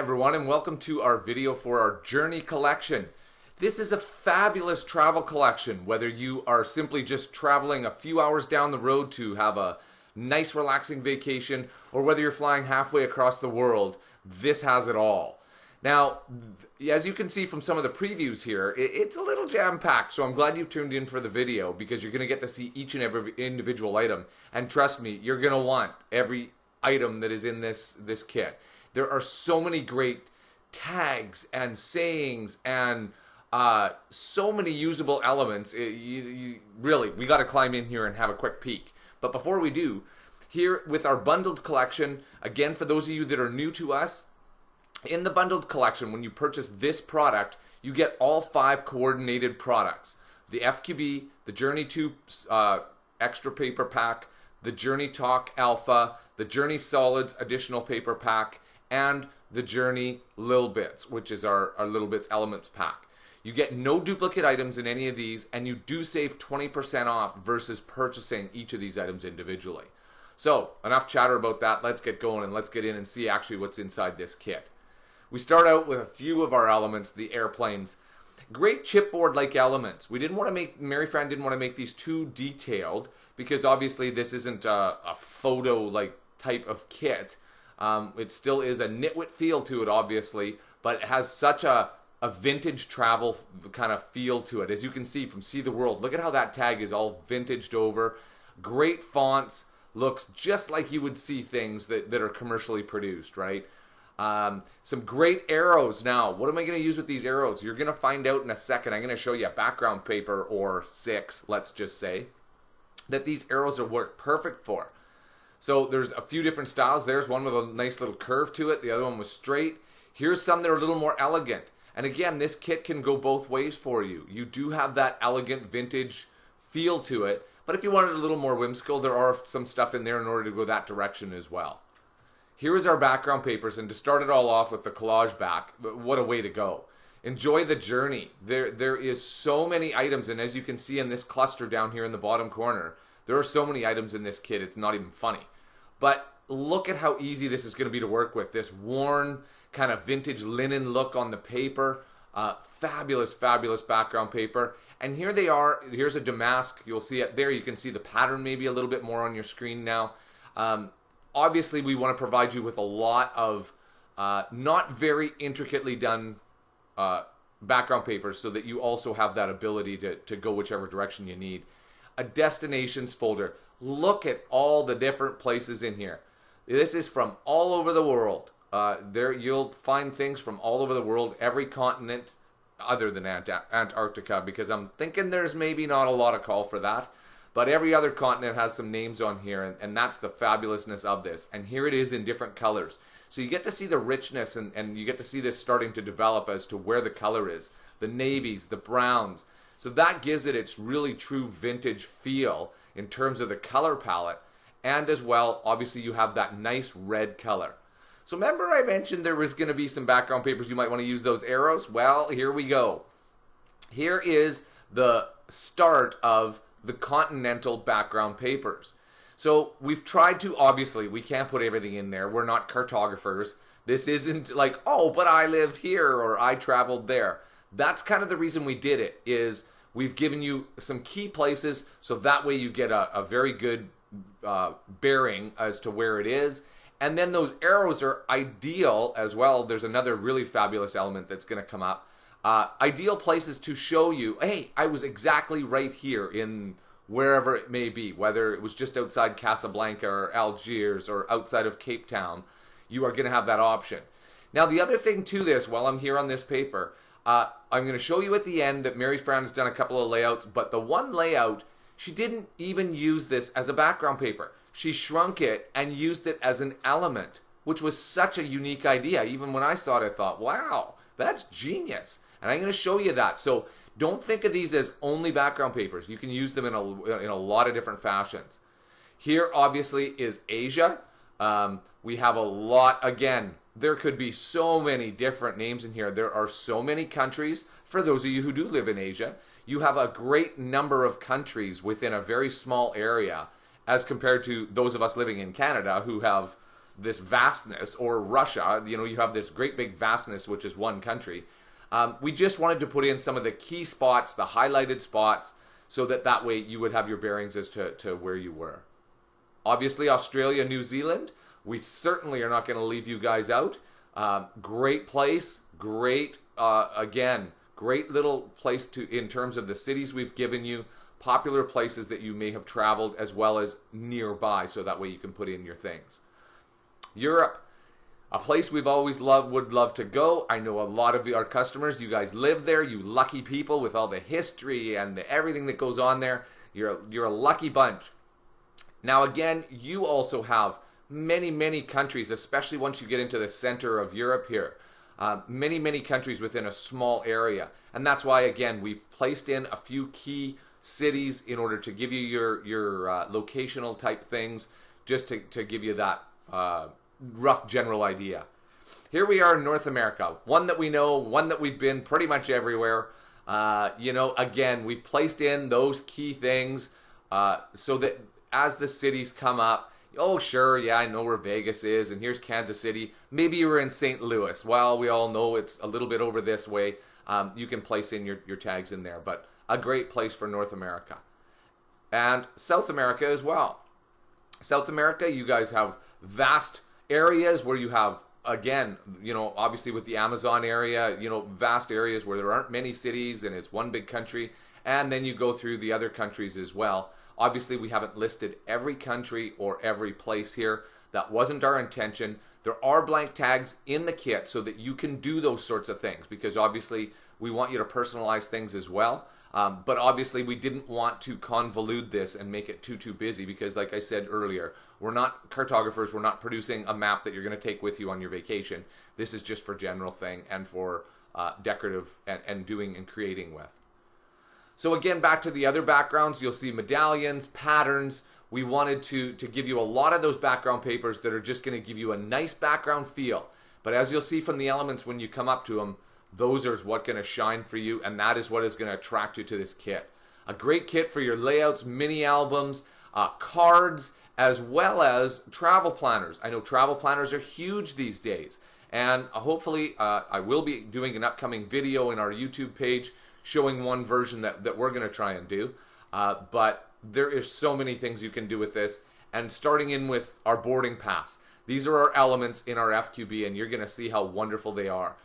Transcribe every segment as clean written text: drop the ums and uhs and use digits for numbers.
everyone, and welcome to our video for our journey collection. This is a fabulous travel collection, whether you are simply just traveling a few hours down the road to have a nice relaxing vacation, or whether you're flying halfway across the world, this has it all. Now, as you can see from some of the previews here, it's a little jam-packed, so I'm glad you've tuned in for the video because you're going to get to see each and every individual item. And trust me, you're going to want every item that is in this kit. There are so many great tags and sayings and so many usable elements. Really, we got to climb in here and have a quick peek. But before we do, here with our bundled collection, again, for those of you that are new to us, in the bundled collection, when you purchase this product, you get all 5 coordinated products. The FQB, the Journey 2 extra paper pack, the Journey Talk Alpha, the Journey Solids additional paper pack, and the Journey Lil Bits, which is our Little Bits Elements pack. You get no duplicate items in any of these, and you do save 20% off versus purchasing each of these items individually. So, enough chatter about that. Let's get going and let's get in and see actually what's inside this kit. We start out with a few of our elements, the airplanes. Great chipboard-like elements. We didn't want to make, Mary Fran didn't want to make these too detailed because obviously this isn't a photo-like type of kit. It still is a Nitwit feel to it, obviously, but it has such a vintage travel kind of feel to it. As you can see from See the World, look at how that tag is all vintaged over. Great fonts, looks just like you would see things that are commercially produced, right? Some great arrows. Now, what am I going to use with these arrows? You're going to find out in a second. I'm going to show you a background paper or 6, let's just say, that these arrows are work perfect for. So there's a few different styles. There's one with a nice little curve to it. The other one was straight. Here's some that are a little more elegant. And again, this kit can go both ways for you. You do have that elegant vintage feel to it. But if you wanted a little more whimsical, there are some stuff in there in order to go that direction as well. Here is our background papers, and to start it all off with the collage back, what a way to go. Enjoy the journey. There is so many items, and as you can see in this cluster down here in the bottom corner, there are so many items in this kit, it's not even funny. But look at how easy this is going to be to work with. This worn kind of vintage linen look on the paper. Fabulous, fabulous background paper. And here they are. Here's a damask. You'll see it there. You can see the pattern maybe a little bit more on your screen now. Obviously, we want to provide you with a lot of not very intricately done background papers so that you also have that ability to go whichever direction you need. A destinations folder. Look at all the different places in here. This is from all over the world. There you'll find things from all over the world, every continent other than Antarctica, because I'm thinking there's maybe not a lot of call for that. But every other continent has some names on here, and that's the fabulousness of this. And here it is in different colors. So you get to see the richness, and you get to see this starting to develop as to where the color is. The navies, the browns. So that gives it its really true vintage feel in terms of the color palette. And as well, obviously you have that nice red color. So remember I mentioned there was going to be some background papers you might want to use those arrows? Well, here we go. Here is the start of the continental background papers. So we've tried to, obviously, we can't put everything in there. We're not cartographers. This isn't like, oh, but I live here or I traveled there. That's kind of the reason we did it, is we've given you some key places so that way you get a very good bearing as to where it is. And then those arrows are ideal as well. There's another really fabulous element that's going to come up. Ideal places to show you, hey, I was exactly right here in wherever it may be, whether it was just outside Casablanca or Algiers or outside of Cape Town, you are going to have that option. Now, the other thing to this, while I'm here on this paper, I'm going to show you at the end that Mary Fran has done a couple of layouts, but the one layout, she didn't even use this as a background paper. She shrunk it and used it as an element, which was such a unique idea. Even when I saw it, I thought, wow, that's genius. And I'm going to show you that. So don't think of these as only background papers. You can use them in a lot of different fashions. Here, obviously, is Asia. We have a lot, again, there could be so many different names in here. There are so many countries. For those of you who do live in Asia, you have a great number of countries within a very small area as compared to those of us living in Canada who have this vastness, or Russia, you know, you have this great big vastness, which is one country. We just wanted to put in some of the key spots, the highlighted spots, so that way you would have your bearings as to where you were. Obviously, Australia, New Zealand, we certainly are not going to leave you guys out. Great place, great, again, great little place in terms of the cities we've given you, popular places that you may have traveled, as well as nearby, so that way you can put in your things. Europe, a place we've always would love to go. I know a lot of our customers, you guys live there, you lucky people with all the history and everything that goes on there. You're a lucky bunch. Now again, you also have many countries, especially once you get into the center of Europe here. Many countries within a small area. And that's why, again, we've placed in a few key cities in order to give you your locational type things, just to give you that rough general idea. Here we are in North America, one that we know, one that we've been pretty much everywhere. You know, again, we've placed in those key things so that as the cities come up, oh, sure, yeah, I know where Vegas is, and here's Kansas City. Maybe you were in St. Louis. Well, we all know it's a little bit over this way. You can place in your tags in there, but a great place for North America. And South America as well. South America, you guys have vast areas where you have, again, you know, obviously with the Amazon area, you know, vast areas where there aren't many cities and it's one big country. And then you go through the other countries as well. Obviously, we haven't listed every country or every place here. That wasn't our intention. There are blank tags in the kit so that you can do those sorts of things, because obviously we want you to personalize things as well. But obviously we didn't want to convolute this and make it too busy, because like I said earlier, we're not cartographers. We're not producing a map that you're going to take with you on your vacation. This is just for general thing and for decorative and doing and creating with. So again, back to the other backgrounds, you'll see medallions, patterns. We wanted to give you a lot of those background papers that are just going to give you a nice background feel. But as you'll see from the elements when you come up to them, those are what's going to shine for you, and that is what is going to attract you to this kit. A great kit for your layouts, mini albums, cards, as well as travel planners. I know travel planners are huge these days, and hopefully I will be doing an upcoming video in our YouTube page showing one version that we're going to try and do. But there is so many things you can do with this, and starting in with our boarding pass. These are our elements in our FQB, and you're going to see how wonderful they are.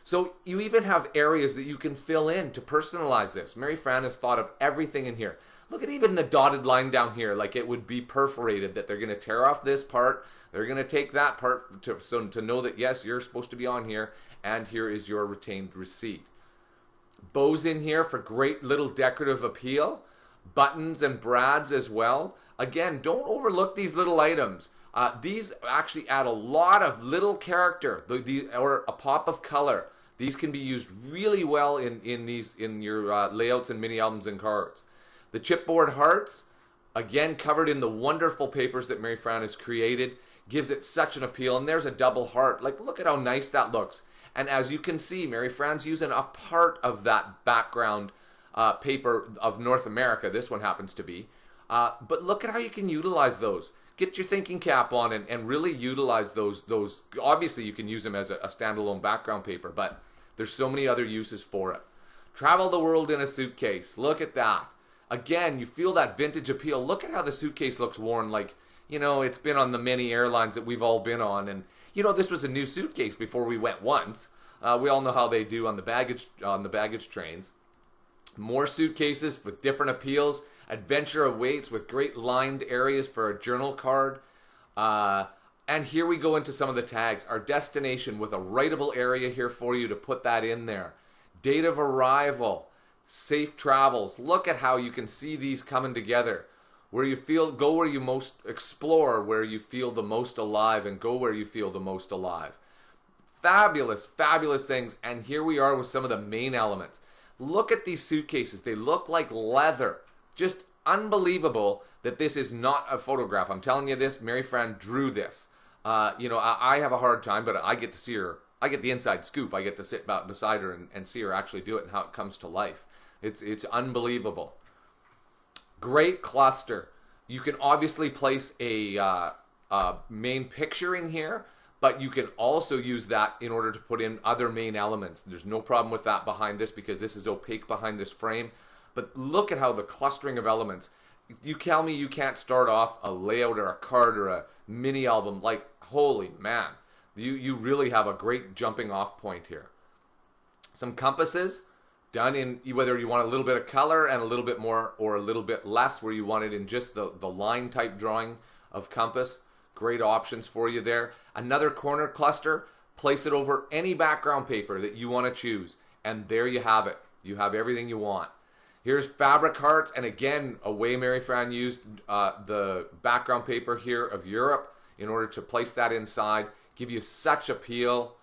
So you even have areas that you can fill in to personalize this. Mary Fran has thought of everything in here. Look at even the dotted line down here, like it would be perforated, that they're going to tear off this part, they're going to take that part to know that, yes, you're supposed to be on here, and here is your retained receipt. Bows in here for great little decorative appeal. Buttons and brads as well. Again, don't overlook these little items. These actually add a lot of little character, or a pop of color. These can be used really well in your layouts and mini albums and cards. The chipboard hearts, again covered in the wonderful papers that Mary Fran has created, gives it such an appeal. And there's a double heart. Like, look at how nice that looks. And as you can see, Mary Fran's using a part of that background paper of North America. This one happens to be. But look at how you can utilize those. Get your thinking cap on and really utilize those. Obviously, you can use them as a standalone background paper, but there's so many other uses for it. Travel the world in a suitcase. Look at that. Again, you feel that vintage appeal. Look at how the suitcase looks worn. Like, you know, it's been on the many airlines that we've all been on. And, you know, this was a new suitcase before we went once. We all know how they do on the baggage trains. More suitcases with different appeals. Adventure awaits with great lined areas for a journal card. And here we go into some of the tags. Our destination with a writable area here for you to put that in there. Date of arrival. Safe travels. Look at how you can see these coming together. Where you feel, go where you most explore, where you feel the most alive, and go where you feel the most alive. Fabulous, fabulous things. And here we are with some of the main elements. Look at these suitcases. They look like leather. Just unbelievable that this is not a photograph. I'm telling you this, Mary Fran drew this. You know, I have a hard time, but I get to see her. I get the inside scoop. I get to sit beside her and see her actually do it and how it comes to life. It's unbelievable. Great cluster. You can obviously place a main picture in here, but you can also use that in order to put in other main elements. There's no problem with that behind this because this is opaque behind this frame. But look at how the clustering of elements. You tell me you can't start off a layout or a card or a mini album, like, holy man. You really have a great jumping off point here. Some compasses done in whether you want a little bit of color and a little bit more or a little bit less, where you want it in just the line type drawing of compass. Great options for you there. Another corner cluster, place it over any background paper that you want to choose. And there you have it. You have everything you want. Here's fabric hearts, and again, a way Mary Fran used the background paper here of Europe in order to place that inside, give you such appeal.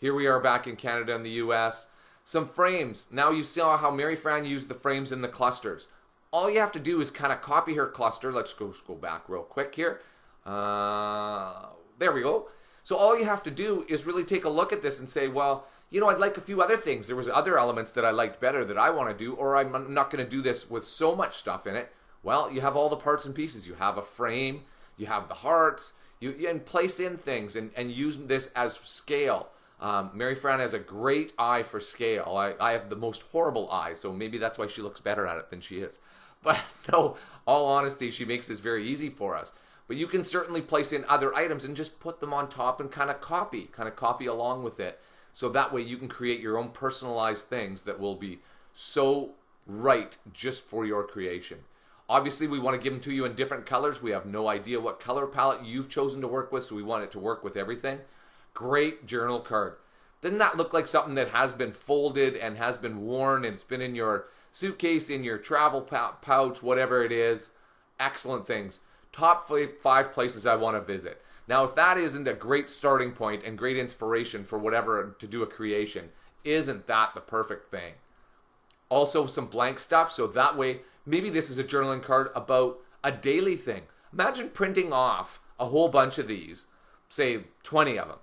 Here we are back in Canada and the US. Some frames. Now you saw how Mary Fran used the frames in the clusters. All you have to do is kind of copy her cluster. Let's go back real quick here. There we go. So all you have to do is really take a look at this and say, well, you know, I'd like a few other things. There was other elements that I liked better that I want to do, or I'm not going to do this with so much stuff in it. Well, you have all the parts and pieces. You have a frame, you have the hearts, and place in things and use this as scale. Mary Fran has a great eye for scale. I have the most horrible eye, so maybe that's why she looks better at it than she is. But no, all honesty, she makes this very easy for us. But you can certainly place in other items and just put them on top and kind of copy along with it. So that way you can create your own personalized things that will be so right just for your creation. Obviously, we want to give them to you in different colors. We have no idea what color palette you've chosen to work with, so we want it to work with everything. Great journal card. Doesn't that look like something that has been folded and has been worn and it's been in your suitcase, in your travel pouch, whatever it is? Excellent things. Top 5 places I want to visit. Now, if that isn't a great starting point and great inspiration for whatever to do a creation, isn't that the perfect thing? Also, some blank stuff, so that way, maybe this is a journaling card about a daily thing. Imagine printing off a whole bunch of these, say 20 of them,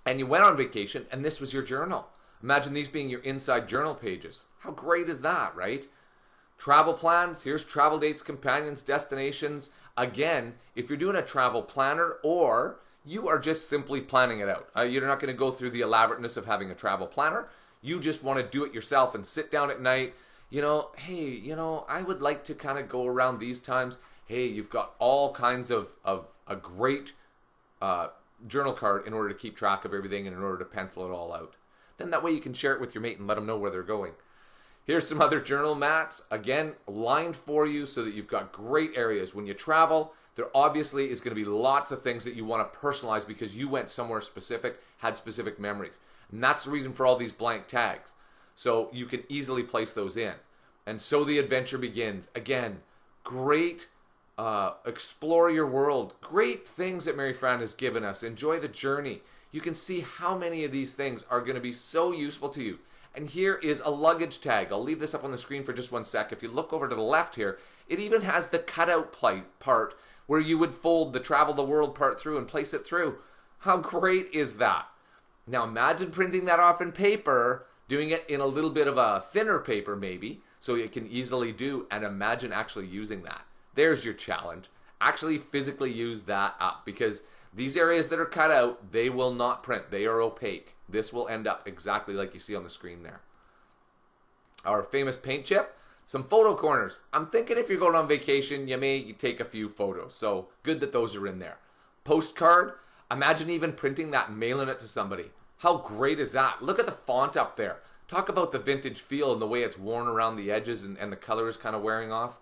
and you went on vacation and this was your journal. Imagine these being your inside journal pages. How great is that, right? Travel plans, here's travel dates, companions, destinations. Again, if you're doing a travel planner or you are just simply planning it out, you're not going to go through the elaborateness of having a travel planner. You just want to do it yourself and sit down at night. You know, hey, I would like to kind of go around these times. Hey, you've got all kinds of a great journal card in order to keep track of everything and in order to pencil it all out. Then that way you can share it with your mate and let them know where they're going. Here's some other journal mats, again, lined for you so that you've got great areas. When you travel, there obviously is going to be lots of things that you want to personalize because you went somewhere specific, had specific memories. And that's the reason for all these blank tags. So you can easily place those in. And so the adventure begins. Again, great, explore your world. Great things that Mary Fran has given us. Enjoy the journey. You can see how many of these things are going to be so useful to you. And here is a luggage tag. I'll leave this up on the screen for just one sec. If you look over to the left here, it even has the cutout part where you would fold the travel the world part through and place it through. How great is that? Now imagine printing that off in paper, doing it in a little bit of a thinner paper maybe, so it can easily do, and imagine actually using that. There's your challenge. Actually physically use that up, because these areas that are cut out, they will not print. They are opaque. This will end up exactly like you see on the screen there. Our famous paint chip, some photo corners. I'm thinking if you're going on vacation, you may take a few photos. So good that those are in there. Postcard, imagine even printing that and mailing it to somebody. How great is that? Look at the font up there. Talk about the vintage feel and the way it's worn around the edges and the color is kind of wearing off.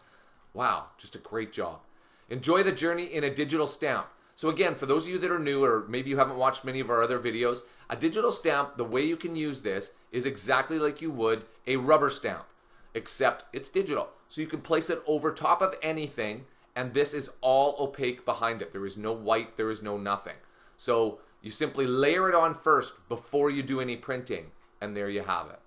Wow, just a great job. Enjoy the journey in a digital stamp. So again, for those of you that are new or maybe you haven't watched many of our other videos, a digital stamp, the way you can use this is exactly like you would a rubber stamp, except it's digital. So you can place it over top of anything, and this is all opaque behind it. There is no white, there is no nothing. So you simply layer it on first before you do any printing, and there you have it.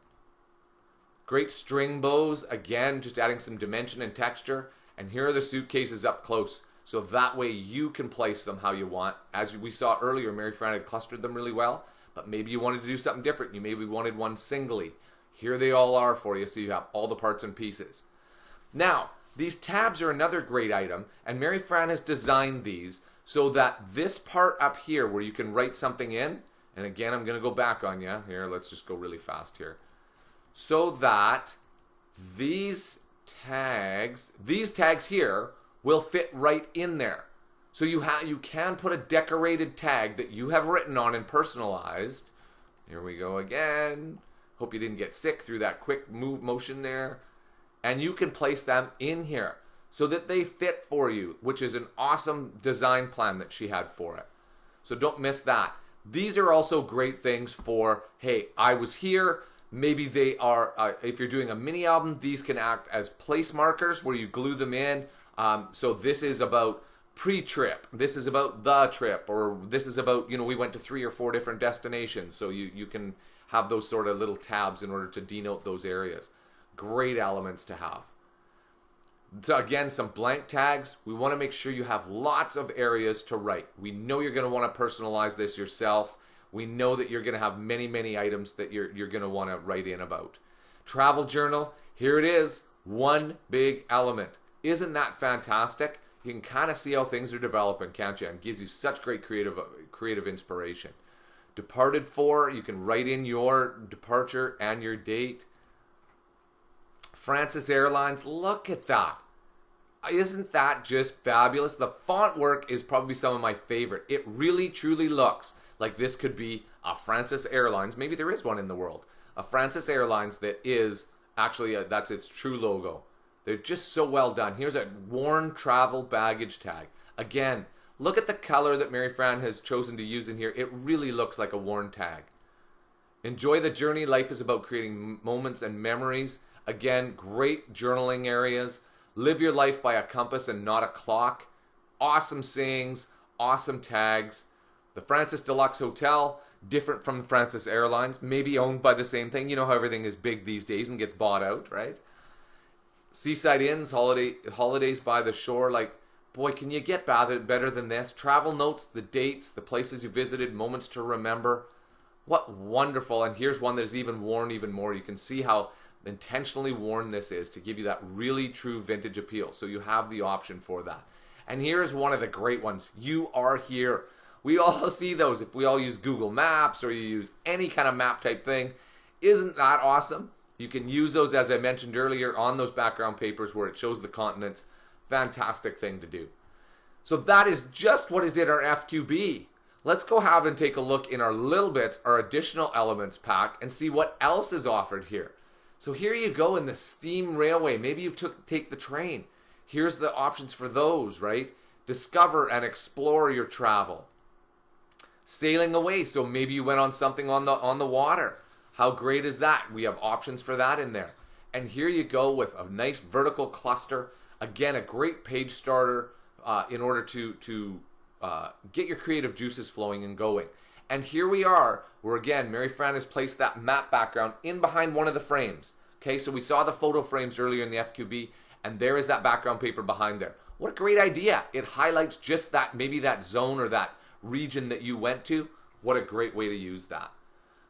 Great string bows, again, just adding some dimension and texture. And here are the suitcases up close. So that way you can place them how you want. As we saw earlier, Mary Fran had clustered them really well, but maybe you wanted to do something different. You maybe wanted one singly. Here they all are for you, so you have all the parts and pieces. Now, these tabs are another great item, and Mary Fran has designed these so that this part up here where you can write something in, and again, I'm going to go back on you. Here, let's just go really fast here. So that these tags here will fit right in there. So you can put a decorated tag that you have written on and personalized. Here we go again. Hope you didn't get sick through that quick motion there. And you can place them in here so that they fit for you, which is an awesome design plan that she had for it. So don't miss that. These are also great things for, hey, I was here. Maybe they are, if you're doing a mini album, these can act as place markers where you glue them in. So this is about pre-trip. This is about the trip. Or this is about, we went to 3 or 4 different destinations. So you can have those sort of little tabs in order to denote those areas. Great elements to have. So again, some blank tags. We want to make sure you have lots of areas to write. We know you're going to want to personalize this yourself. We know that you're going to have many, many items that you're going to want to write in about. Travel journal, here it is. One big element. Isn't that fantastic? You can kind of see how things are developing, can't you? And gives you such great creative inspiration. Departed for, you can write in your departure and your date. Francis Airlines, look at that. Isn't that just fabulous? The font work is probably some of my favorite. It really, truly looks like this could be a Francis Airlines. Maybe there is one in the world. A Francis Airlines that is actually, that's its true logo. They're just so well done. Here's a worn travel baggage tag. Again, look at the color that Mary Fran has chosen to use in here. It really looks like a worn tag. Enjoy the journey. Life is about creating moments and memories. Again, great journaling areas. Live your life by a compass and not a clock. Awesome sayings, awesome tags. The Francis Deluxe Hotel, different from the Francis Airlines, maybe owned by the same thing. You know how everything is big these days and gets bought out, right? Seaside Inns, holidays by the shore. Like, boy, can you get better than this? Travel notes, the dates, the places you visited, moments to remember. What wonderful. And here's one that is even worn even more. You can see how intentionally worn this is to give you that really true vintage appeal. So you have the option for that. And here's one of the great ones. You are here. We all see those if we all use Google Maps or you use any kind of map type thing. Isn't that awesome? You can use those, as I mentioned earlier, on those background papers where it shows the continents. Fantastic thing to do. So that is just what is in our FQB. Let's go have and take a look in our little bits, our additional elements pack, and see what else is offered here. So here you go in the steam railway. Maybe you take the train. Here's the options for those, right? Discover and explore your travel. Sailing away, so maybe you went on something on the water. How great is that? We have options for that in there. And here you go with a nice vertical cluster. Again, a great page starter in order to get your creative juices flowing and going. And here we are, where again, Mary Fran has placed that map background in behind one of the frames. Okay, so we saw the photo frames earlier in the FQB, and there is that background paper behind there. What a great idea. It highlights just that, maybe that zone or that region that you went to. What a great way to use that.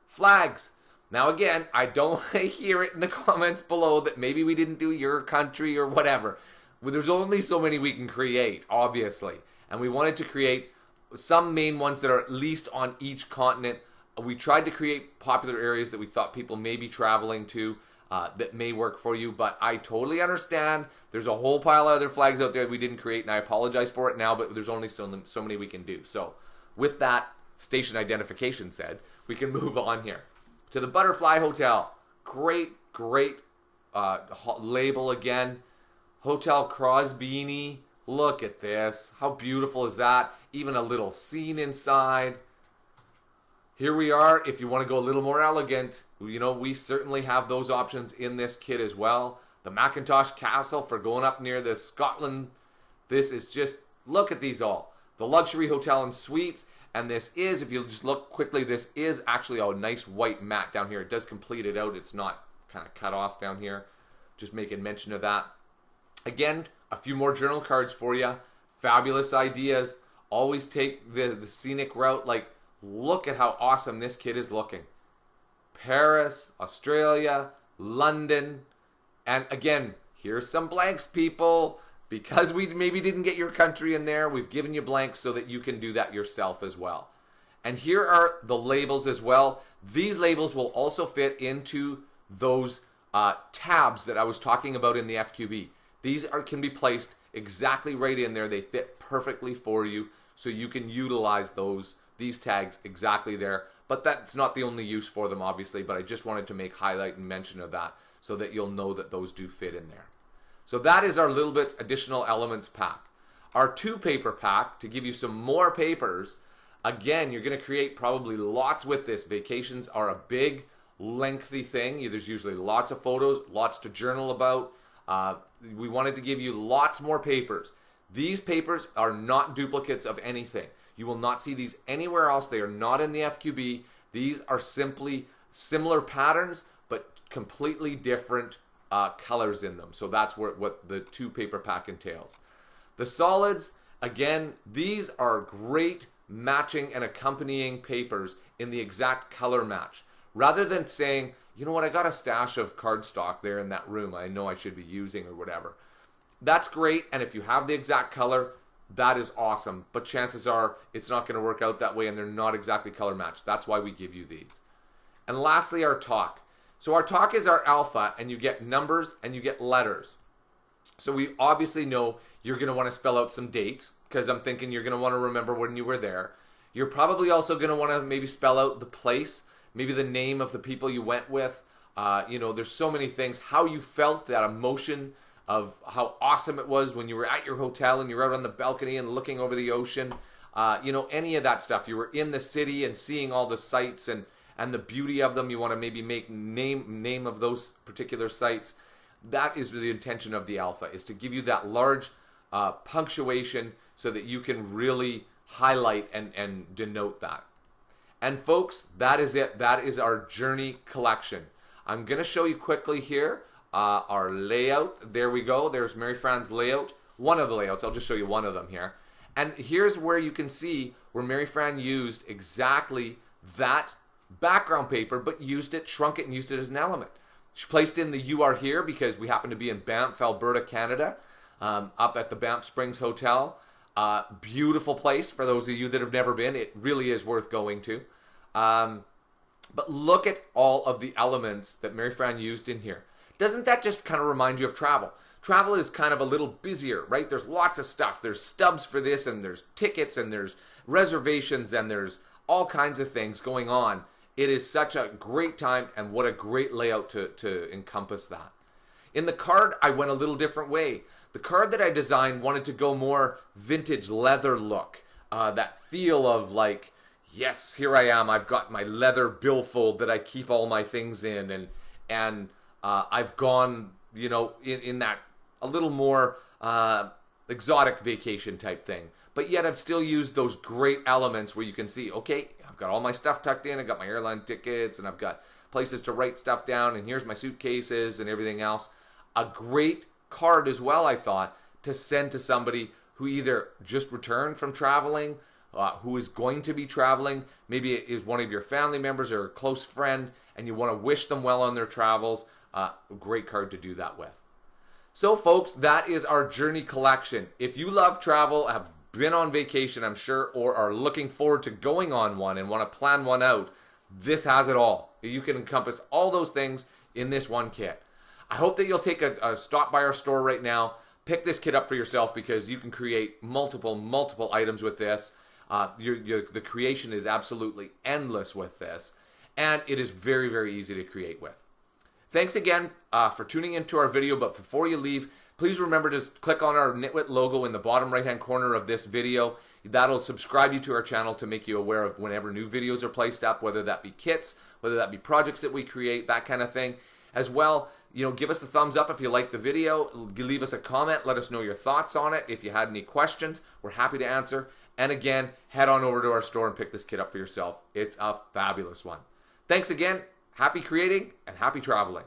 Flags. Now again, I don't want to hear it in the comments below that maybe we didn't do your country or whatever. Well, there's only so many we can create, obviously. And we wanted to create some main ones that are at least on each continent. We tried to create popular areas that we thought people may be traveling to that may work for you, but I totally understand. There's a whole pile of other flags out there that we didn't create, and I apologize for it now, but there's only so many we can do. So with that station identification said, we can move on here to the Butterfly Hotel. Great label again. Hotel Crosby. Look at this. How beautiful is that? Even a little scene inside. Here we are. If you want to go a little more elegant, we certainly have those options in this kit as well. The Macintosh Castle for going up near the Scotland. This is just, look at these all. The Luxury Hotel and Suites. And this is, if you just look quickly, this is actually a nice white mat down here. It does complete it out. It's not kind of cut off down here. Just making mention of that. Again, a few more journal cards for you. Fabulous ideas. Always take the scenic route. Like, look at how awesome this kit is looking. Paris, Australia, London. And again, here's some blanks, people. Because we maybe didn't get your country in there, we've given you blanks so that you can do that yourself as well. And here are the labels as well. These labels will also fit into those tabs that I was talking about in the FQB. These can be placed exactly right in there. They fit perfectly for you, so you can utilize these tags exactly there. But that's not the only use for them, obviously, but I just wanted to make highlight and mention of that so that you'll know that those do fit in there. So that is our Little Bits Additional Elements pack. Our 2-paper pack, to give you some more papers. Again, you're going to create probably lots with this. Vacations are a big, lengthy thing. There's usually lots of photos, lots to journal about. We wanted to give you lots more papers. These papers are not duplicates of anything. You will not see these anywhere else. They are not in the FQB. These are simply similar patterns, but completely different colors in them. So that's what the 2-paper pack entails. The solids, again, these are great matching and accompanying papers in the exact color match. Rather than saying, you know what, I got a stash of cardstock there in that room I know I should be using or whatever. That's great, and if you have the exact color, that is awesome. But chances are it's not going to work out that way, and they're not exactly color matched. That's why we give you these. And lastly, our talk. So our talk is our alpha, and you get numbers and you get letters. So we obviously know you're going to want to spell out some dates, because I'm thinking you're going to want to remember when you were there. You're probably also going to want to maybe spell out the place, maybe the name of the people you went with. There's so many things. How you felt, that emotion of how awesome it was when you were at your hotel and you're out on the balcony and looking over the ocean. Any of that stuff. You were in the city and seeing all the sights and the beauty of them. You want to maybe make name of those particular sites. That is the intention of the alpha, is to give you that large punctuation so that you can really highlight and denote that. And folks, that is it. That is our journey collection. I'm going to show you quickly here our layout. There we go. There's Mary Fran's layout. One of the layouts. I'll just show you one of them here. And here's where you can see where Mary Fran used exactly that background paper, but shrunk it and used it as an element. She placed in the "You Are Here" because we happen to be in Banff, Alberta, Canada, up at the Banff Springs Hotel. Beautiful place for those of you that have never been. It really is worth going to. But look at all of the elements that Mary Fran used in here. Doesn't that just kind of remind you of travel? Travel is kind of a little busier, right? There's lots of stuff. There's stubs for this, and there's tickets, and there's reservations, and there's all kinds of things going on. It is such a great time, and what a great layout to encompass that. In the card, I went a little different way. The card that I designed wanted to go more vintage leather look. That feel of like, yes, here I am. I've got my leather billfold that I keep all my things in, and I've gone, in that a little more exotic vacation type thing. But yet I've still used those great elements where you can see, okay, I've got all my stuff tucked in. I've got my airline tickets, and I've got places to write stuff down, and here's my suitcases and everything else. A great card as well, I thought, to send to somebody who either just returned from traveling, who is going to be traveling. Maybe it is one of your family members or a close friend, and you want to wish them well on their travels. A great card to do that with. So folks, that is our journey collection. If you love travel, have been on vacation, I'm sure, or are looking forward to going on one and want to plan one out, this has it all. You can encompass all those things in this one kit. I hope that you'll take a stop by our store right now. Pick this kit up for yourself, because you can create multiple items with this. The creation is absolutely endless with this, and it is very, very easy to create with. Thanks again for tuning into our video, but before you leave, please remember to click on our Nitwit logo in the bottom right-hand corner of this video. That'll subscribe you to our channel to make you aware of whenever new videos are placed up, whether that be kits, whether that be projects that we create, that kind of thing. As well, give us the thumbs up if you like the video. Leave us a comment. Let us know your thoughts on it. If you had any questions, we're happy to answer. And again, head on over to our store and pick this kit up for yourself. It's a fabulous one. Thanks again. Happy creating and happy traveling.